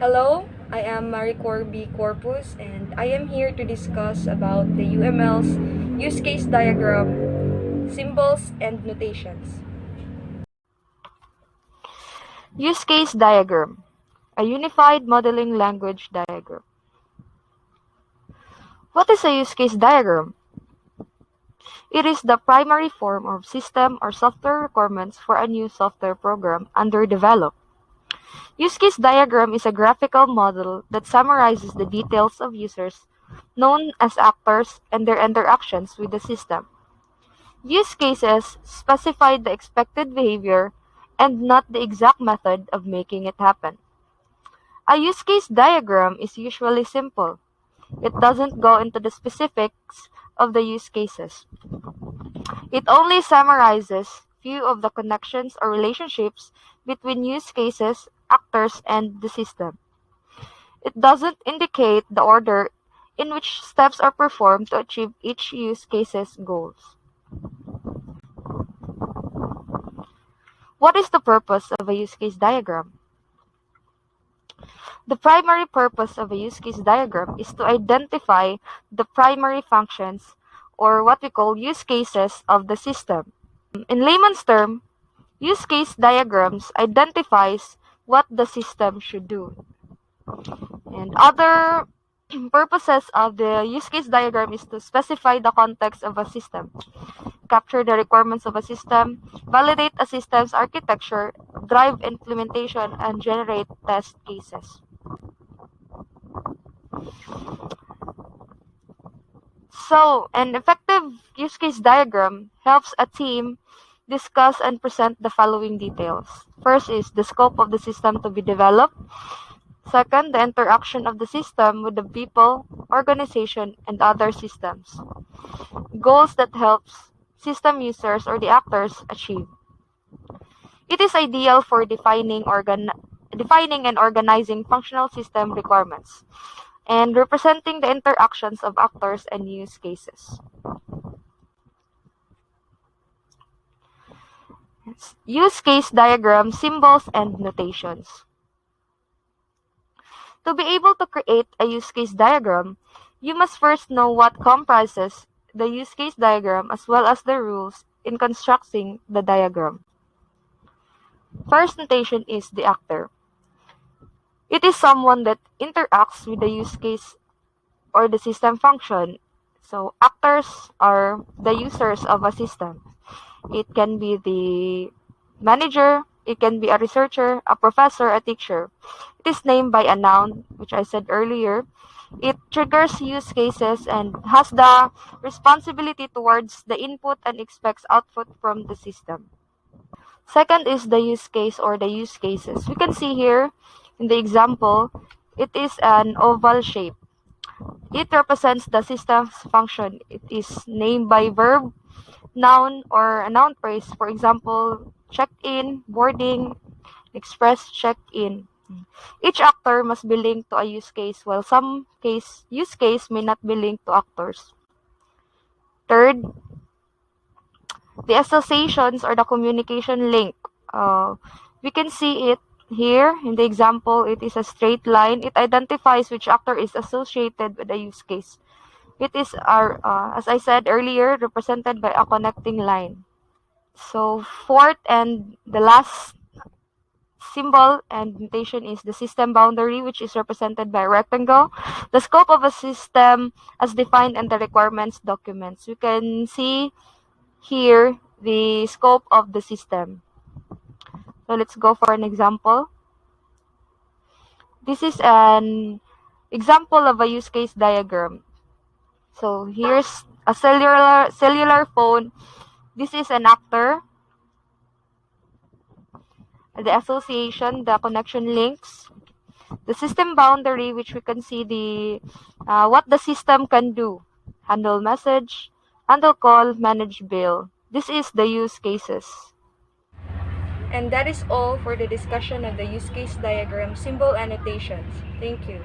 Hello, I am Marecor B Corpuz and I am here to discuss about the UML's use case diagram, symbols and notations. Use case diagram, a unified modeling language diagram. What is a use case diagram? It is the primary form of system or software requirements for a new software program under development. Use case diagram is a graphical model that summarizes the details of users, known as actors, and their interactions with the system. Use cases specify the expected behavior and not the exact method of making it happen. A use case diagram is usually simple. It doesn't go into the specifics of the use cases. It only summarizes few of the connections or relationships between use cases, actors, and the system. It doesn't indicate the order in which steps are performed to achieve each use case's goals. What is the purpose of a use case diagram? The primary purpose of a use case diagram is to identify the primary functions, or what we call use cases, of the system. In layman's term, use case diagrams identifies what the system should do. And other purposes of the use case diagram is to specify the context of a system, capture the requirements of a system, validate a system's architecture, drive implementation, and generate test cases. So, an effective use case diagram helps a team discuss and present the following details. First is the scope of the system to be developed. Second, the interaction of the system with the people, organization, and other systems. Goals that helps system users or the actors achieve. It is ideal for defining and organizing functional system requirements and representing the interactions of actors and use cases. Use case diagram, symbols, and notations. To be able to create a use case diagram, you must first know what comprises the use case diagram as well as the rules in constructing the diagram. First notation is the actor. It is someone that interacts with the use case or the system function. So actors are the users of a system. It can be the manager, it can be a researcher, a professor, a teacher. It is named by a noun, which I said earlier. It triggers use cases and has the responsibility towards the input and expects output from the system. Second is the use case or the use cases. We can see here in the example, it is an oval shape. It represents the system's function. It is named by verb, noun, or a noun phrase. For example, check-in, boarding, express check-in. Each actor must be linked to a use case, while some use case may not be linked to actors. Third, the associations or the communication link. We can see it here in the example. It is a straight line. It identifies which actor is associated with the use case. It is, as I said earlier, represented by a connecting line. So fourth and the last symbol and notation is the system boundary, which is represented by a rectangle. The scope of a system as defined in the requirements documents. We can see here the scope of the system. So let's go for an example. This is an example of a use case diagram. So here's a cellular phone. This is an actor. The association, the connection links, the system boundary, which we can see the what the system can do: handle message, handle call, manage bill. This is the use cases. And that is all for the discussion of the use case diagram, symbol, and notations. Thank you.